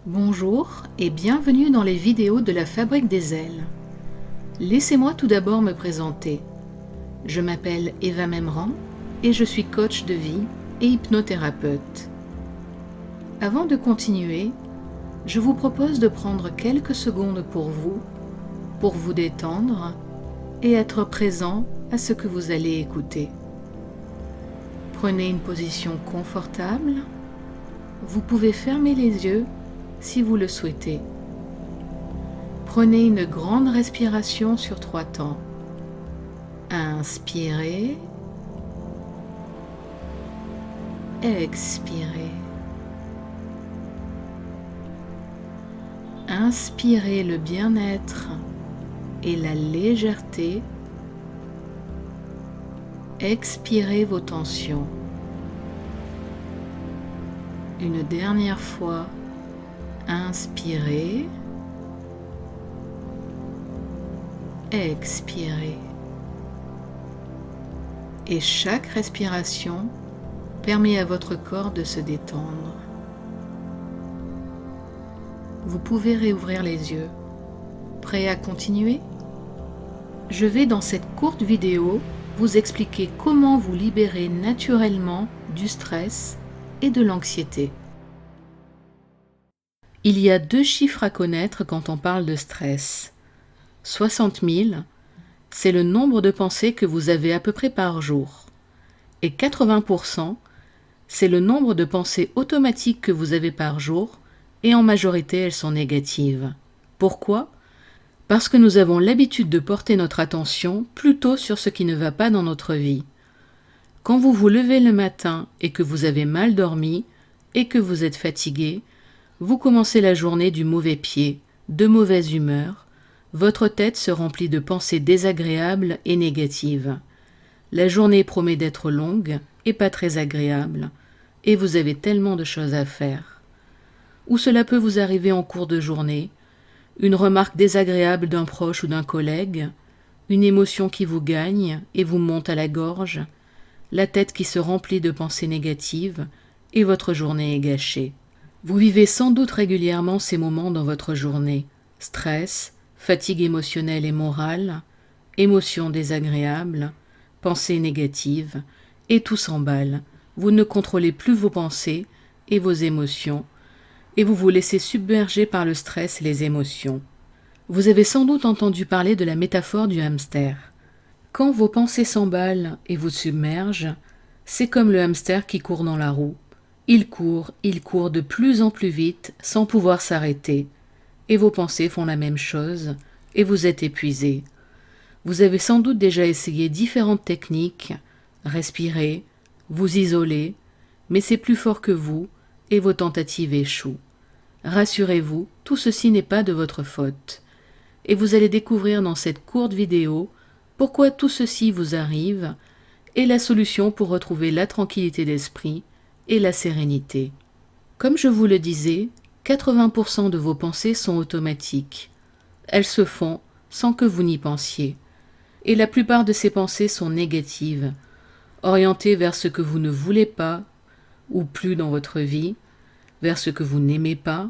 Bonjour et bienvenue dans les vidéos de la Fabrique des ailes. Laissez-moi tout d'abord me présenter. Je m'appelle Eva Memran et je suis coach de vie et hypnothérapeute. Avant de continuer, je vous propose de prendre quelques secondes pour vous détendre et être présent à ce que vous allez écouter. Prenez une position confortable. Vous pouvez fermer les yeux si vous le souhaitez. Prenez une grande respiration sur 3 temps. Inspirez. Expirez. Inspirez le bien-être et la légèreté. Expirez vos tensions. Une dernière fois. Inspirez, expirez. Et chaque respiration permet à votre corps de se détendre. Vous pouvez réouvrir les yeux. Prêt à continuer? Je vais dans cette courte vidéo vous expliquer comment vous libérer naturellement du stress et de l'anxiété. Il y a 2 chiffres à connaître quand on parle de stress. 60 000, c'est le nombre de pensées que vous avez à peu près par jour. Et 80%, c'est le nombre de pensées automatiques que vous avez par jour, et en majorité elles sont négatives. Pourquoi? Parce que nous avons l'habitude de porter notre attention plutôt sur ce qui ne va pas dans notre vie. Quand vous vous levez le matin et que vous avez mal dormi et que vous êtes fatigué, vous commencez la journée du mauvais pied, de mauvaise humeur, votre tête se remplit de pensées désagréables et négatives. La journée promet d'être longue et pas très agréable, et vous avez tellement de choses à faire. Ou cela peut vous arriver en cours de journée, une remarque désagréable d'un proche ou d'un collègue, une émotion qui vous gagne et vous monte à la gorge, la tête qui se remplit de pensées négatives, et votre journée est gâchée. Vous vivez sans doute régulièrement ces moments dans votre journée. Stress, fatigue émotionnelle et morale, émotions désagréables, pensées négatives, et tout s'emballe. Vous ne contrôlez plus vos pensées et vos émotions, et vous vous laissez submerger par le stress et les émotions. Vous avez sans doute entendu parler de la métaphore du hamster. Quand vos pensées s'emballent et vous submergent, c'est comme le hamster qui court dans la roue. Il court de plus en plus vite sans pouvoir s'arrêter, et vos pensées font la même chose, et vous êtes épuisé. Vous avez sans doute déjà essayé différentes techniques, respirer, vous isoler, mais c'est plus fort que vous, et vos tentatives échouent. Rassurez-vous, tout ceci n'est pas de votre faute, et vous allez découvrir dans cette courte vidéo pourquoi tout ceci vous arrive, et la solution pour retrouver la tranquillité d'esprit, et la sérénité. Comme je vous le disais, 80% de vos pensées sont automatiques. Elles se font sans que vous n'y pensiez. Et la plupart de ces pensées sont négatives, orientées vers ce que vous ne voulez pas ou plus dans votre vie, vers ce que vous n'aimez pas,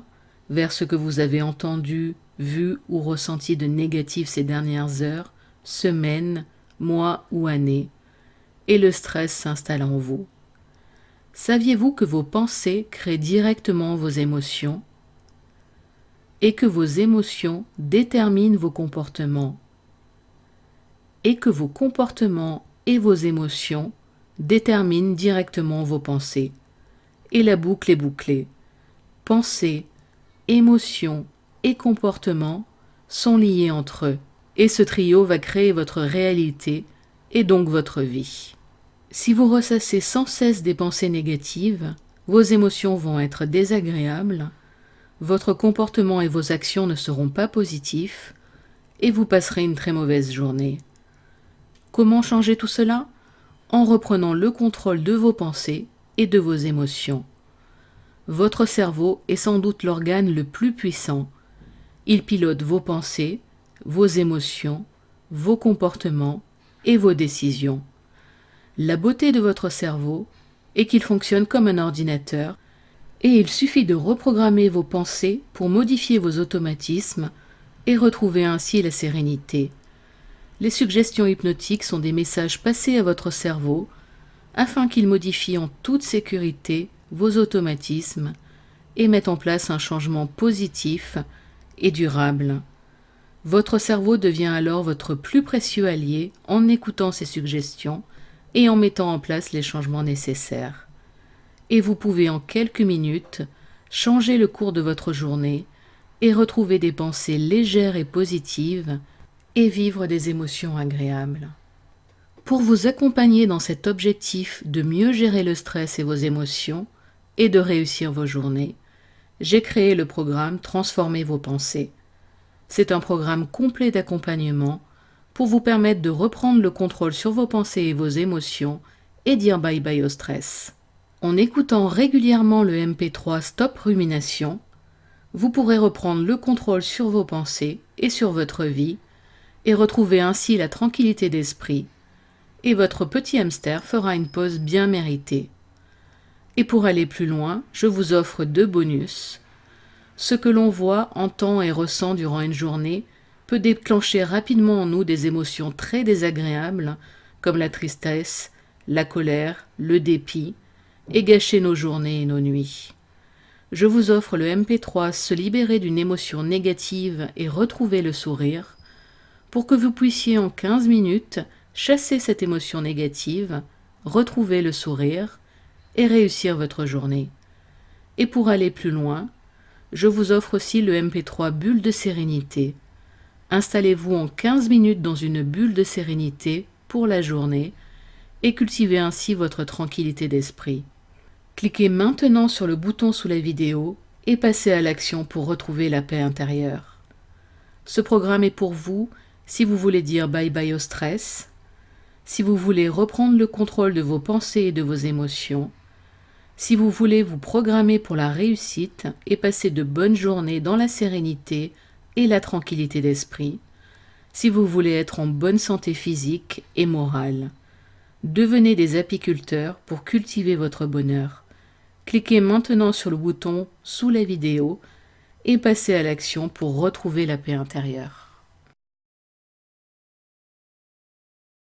vers ce que vous avez entendu, vu ou ressenti de négatif ces dernières heures, semaines, mois ou années. Et le stress s'installe en vous. Saviez-vous que vos pensées créent directement vos émotions et que vos émotions déterminent vos comportements et que vos comportements et vos émotions déterminent directement vos pensées? Et la boucle est bouclée. Pensées, émotions et comportements sont liés entre eux et ce trio va créer votre réalité et donc votre vie. Si vous ressassez sans cesse des pensées négatives, vos émotions vont être désagréables, votre comportement et vos actions ne seront pas positifs, et vous passerez une très mauvaise journée. Comment changer tout cela? En reprenant le contrôle de vos pensées et de vos émotions. Votre cerveau est sans doute l'organe le plus puissant. Il pilote vos pensées, vos émotions, vos comportements et vos décisions. La beauté de votre cerveau est qu'il fonctionne comme un ordinateur Et il suffit de reprogrammer vos pensées pour modifier vos automatismes et retrouver ainsi la sérénité. Les suggestions hypnotiques sont des messages passés à votre cerveau afin qu'il modifie en toute sécurité vos automatismes et mette en place un changement positif et durable. Votre cerveau devient alors votre plus précieux allié en écoutant ces suggestions et en mettant en place les changements nécessaires. Et vous pouvez en quelques minutes changer le cours de votre journée et retrouver des pensées légères et positives et vivre des émotions agréables. Pour vous accompagner dans cet objectif de mieux gérer le stress et vos émotions et de réussir vos journées, j'ai créé le programme Transformer vos pensées. C'est un programme complet d'accompagnement pour vous permettre de reprendre le contrôle sur vos pensées et vos émotions et dire bye bye au stress. En écoutant régulièrement le MP3 Stop Rumination, vous pourrez reprendre le contrôle sur vos pensées et sur votre vie et retrouver ainsi la tranquillité d'esprit, et votre petit hamster fera une pause bien méritée. Et pour aller plus loin, je vous offre 2 bonus. Ce que l'on voit, entend et ressent durant une journée peut déclencher rapidement en nous des émotions très désagréables comme la tristesse, la colère, le dépit, et gâcher nos journées et nos nuits. Je vous offre le MP3 Se libérer d'une émotion négative et retrouver le sourire pour que vous puissiez en 15 minutes chasser cette émotion négative, retrouver le sourire et réussir votre journée. Et pour aller plus loin, je vous offre aussi le MP3 Bulle de sérénité. Installez-vous en 15 minutes dans une bulle de sérénité pour la journée et cultivez ainsi votre tranquillité d'esprit. Cliquez maintenant sur le bouton sous la vidéo et passez à l'action pour retrouver la paix intérieure. Ce programme est pour vous si vous voulez dire bye bye au stress, si vous voulez reprendre le contrôle de vos pensées et de vos émotions, si vous voulez vous programmer pour la réussite et passer de bonnes journées dans la sérénité et la tranquillité d'esprit, si vous voulez être en bonne santé physique et morale. Devenez des apiculteurs pour cultiver votre bonheur. Cliquez maintenant sur le bouton sous la vidéo et passez à l'action pour retrouver la paix intérieure.